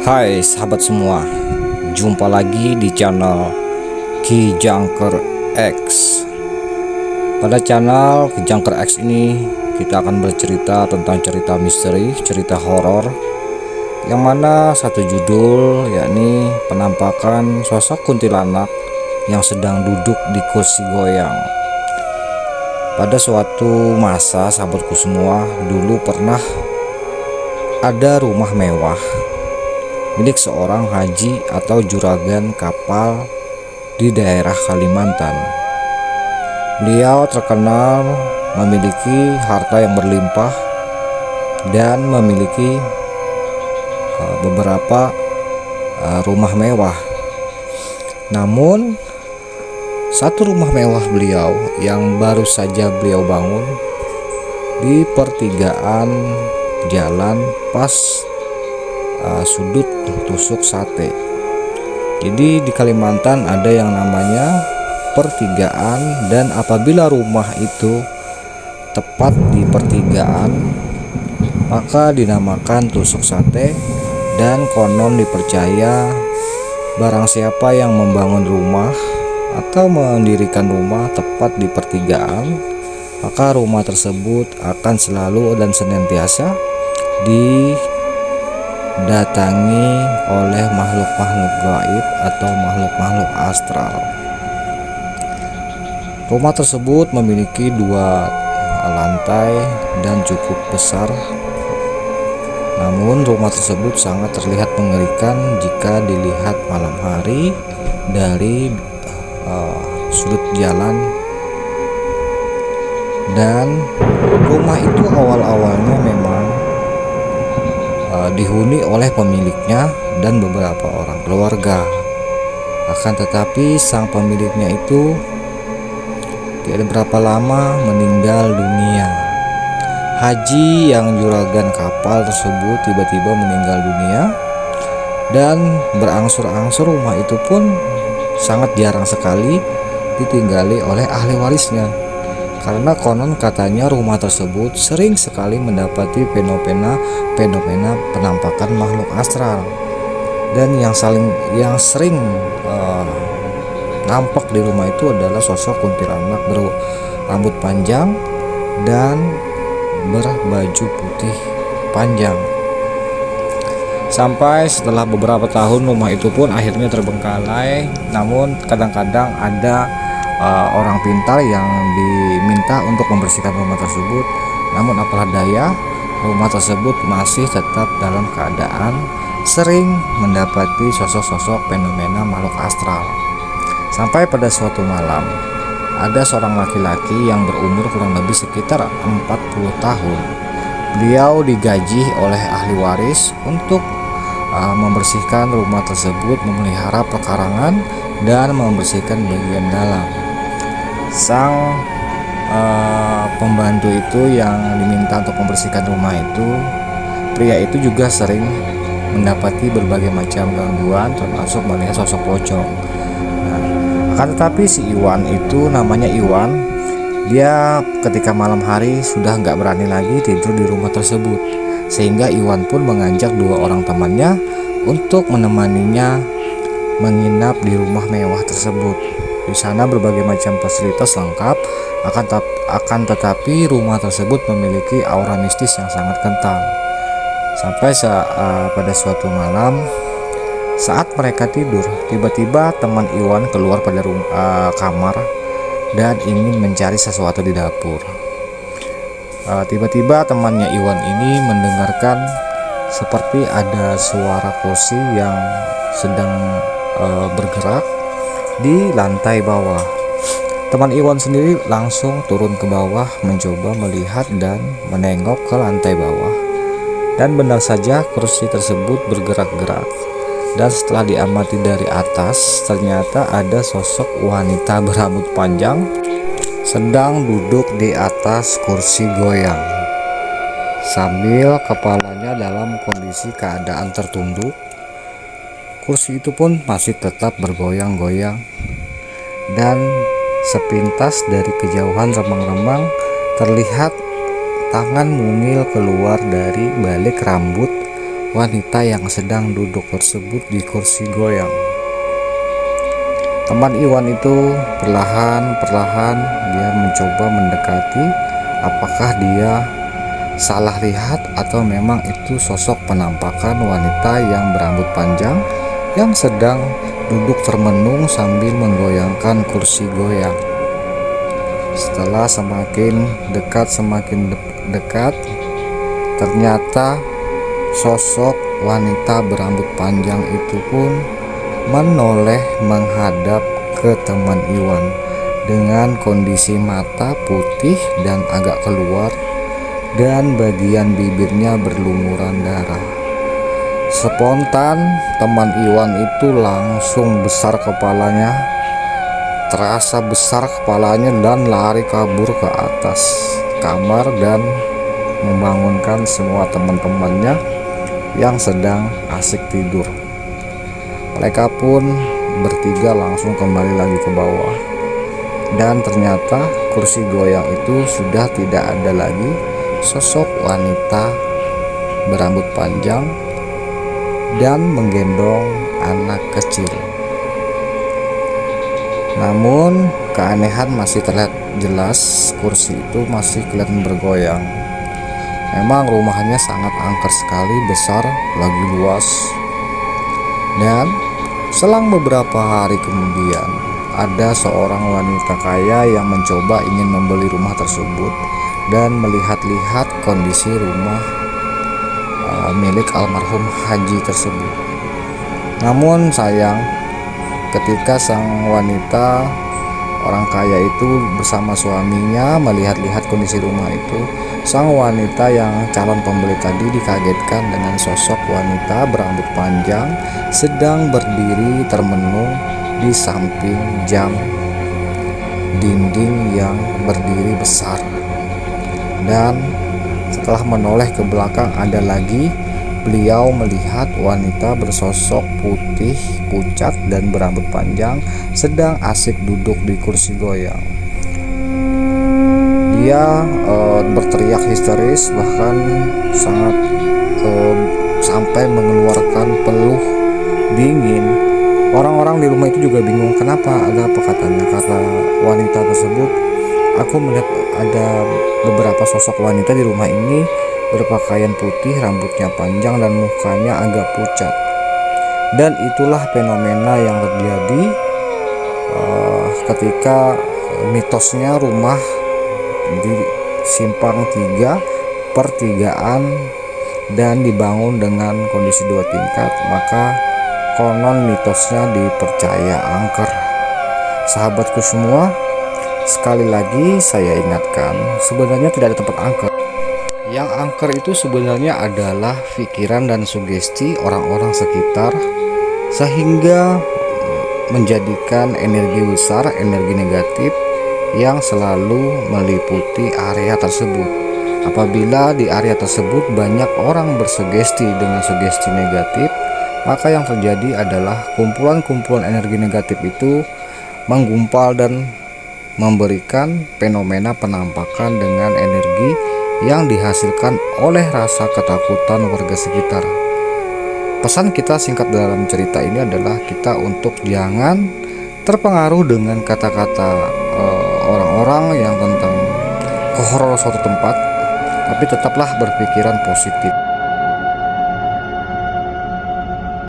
Hai sahabat semua, jumpa lagi di channel Ki Jangker X. Pada channel Ki Jangker X ini kita akan bercerita tentang cerita misteri, cerita horor, yang mana satu judul yakni penampakan sosok kuntilanak yang sedang duduk di kursi goyang. Pada suatu masa sahabatku semua, dulu pernah ada rumah mewah milik seorang haji atau juragan kapal di daerah Kalimantan. Beliau terkenal memiliki harta yang berlimpah dan memiliki beberapa rumah mewah. Namun satu rumah mewah beliau yang baru saja beliau bangun di pertigaan jalan pas sudut tusuk sate. Jadi di Kalimantan ada yang namanya pertigaan, dan apabila rumah itu tepat di pertigaan maka dinamakan tusuk sate. Dan konon dipercaya barang siapa yang membangun rumah atau mendirikan rumah tepat di pertigaan, maka rumah tersebut akan selalu dan senantiasa didatangi oleh makhluk-makhluk gaib atau makhluk-makhluk astral. Rumah tersebut memiliki 2 lantai dan cukup besar. Namun rumah tersebut sangat terlihat mengerikan jika dilihat malam hari dari sudut jalan. Dan rumah itu awal-awalnya memang dihuni oleh pemiliknya dan beberapa orang keluarga. Akan tetapi sang pemiliknya itu tidak berapa lama meninggal dunia. Haji yang juragan kapal tersebut tiba-tiba meninggal dunia, dan berangsur-angsur rumah itu pun sangat jarang sekali ditinggali oleh ahli warisnya, karena konon katanya rumah tersebut sering sekali mendapati fenomena penampakan makhluk astral. Dan yang sering nampak di rumah itu adalah sosok kuntilanak berambut panjang dan berbaju putih panjang. Sampai setelah beberapa tahun rumah itu pun akhirnya terbengkalai. Namun kadang-kadang ada orang pintar yang diminta untuk membersihkan rumah tersebut. Namun apalah daya, rumah tersebut masih tetap dalam keadaan sering mendapati sosok-sosok fenomena makhluk astral. Sampai pada suatu malam, ada seorang laki-laki yang berumur kurang lebih sekitar 40 tahun. Beliau digaji oleh ahli waris untuk membersihkan rumah tersebut, memelihara pekarangan, dan membersihkan bagian dalam. Sang pembantu itu yang diminta untuk membersihkan rumah itu, pria itu juga sering mendapati berbagai macam gangguan, termasuk melihat sosok pocong. Akan tetapi si Iwan itu, namanya Iwan, dia ketika malam hari sudah nggak berani lagi tidur di rumah tersebut, sehingga Iwan pun mengajak 2 orang temannya untuk menemaninya menginap di rumah mewah tersebut. Di sana berbagai macam fasilitas lengkap, akan tetapi rumah tersebut memiliki aura mistis yang sangat kental. Sampai pada suatu malam, saat mereka tidur, tiba-tiba teman Iwan keluar pada kamar dan ingin mencari sesuatu di dapur. Tiba-tiba temannya Iwan ini mendengarkan seperti ada suara kursi yang sedang bergerak di lantai bawah. Teman Iwan sendiri langsung turun ke bawah mencoba melihat dan menengok ke lantai bawah. Dan benar saja kursi tersebut bergerak-gerak. Dan setelah diamati dari atas, ternyata ada sosok wanita berambut panjang sedang duduk di atas kursi goyang, sambil kepalanya dalam kondisi keadaan tertunduk. Kursi itu pun masih tetap bergoyang-goyang, dan sepintas dari kejauhan remang-remang terlihat tangan mungil keluar dari balik rambut wanita yang sedang duduk tersebut di kursi goyang. Teman Iwan itu perlahan-perlahan dia mencoba mendekati. Apakah dia salah lihat atau memang itu sosok penampakan wanita yang berambut panjang yang sedang duduk termenung sambil menggoyangkan kursi goyang. Setelah semakin dekat, ternyata sosok wanita berambut panjang itu pun menoleh menghadap ke teman Iwan dengan kondisi mata putih dan agak keluar, dan bagian bibirnya berlumuran darah. Spontan teman Iwan itu langsung besar kepalanya, terasa besar kepalanya, dan lari kabur ke atas kamar dan membangunkan semua teman-temannya yang sedang asik tidur. Mereka pun bertiga langsung kembali lagi ke bawah, dan ternyata kursi goyang itu sudah tidak ada lagi sosok wanita berambut panjang dan menggendong anak kecil. Namun keanehan masih terlihat jelas, kursi itu masih kelihatan bergoyang. Memang rumahnya sangat angker sekali, besar lagi luas. Dan selang beberapa hari kemudian, ada seorang wanita kaya yang mencoba ingin membeli rumah tersebut dan melihat-lihat kondisi rumah milik almarhum Haji tersebut. Namun sayang, ketika sang wanita orang kaya itu bersama suaminya melihat-lihat kondisi rumah itu, sang wanita yang calon pembeli tadi dikagetkan dengan sosok wanita berambut panjang sedang berdiri termenung di samping jam dinding yang berdiri besar. Dan setelah menoleh ke belakang, ada lagi beliau melihat wanita bersosok putih pucat dan berambut panjang sedang asik duduk di kursi goyang. Dia berteriak histeris, bahkan sangat sampai mengeluarkan peluh dingin. Orang-orang di rumah itu juga bingung, kenapa, ada apa katanya. Kata wanita tersebut, aku melihat ada beberapa sosok wanita di rumah ini berpakaian putih, rambutnya panjang dan mukanya agak pucat. Dan itulah fenomena yang terjadi ketika mitosnya rumah di simpang 3 pertigaan dan dibangun dengan kondisi 2 tingkat, maka konon mitosnya dipercaya angker. Sahabatku semua, sekali lagi saya ingatkan, sebenarnya tidak ada tempat angker. Yang angker itu sebenarnya adalah pikiran dan sugesti orang-orang sekitar, sehingga menjadikan energi besar, energi negatif yang selalu meliputi area tersebut. Apabila di area tersebut banyak orang bersugesti dengan sugesti negatif, maka yang terjadi adalah kumpulan-kumpulan energi negatif itu menggumpal dan memberikan fenomena penampakan dengan energi yang dihasilkan oleh rasa ketakutan warga sekitar. Pesan kita singkat dalam cerita ini adalah kita untuk jangan terpengaruh dengan kata-kata orang-orang yang tentang horor suatu tempat, tapi tetaplah berpikiran positif.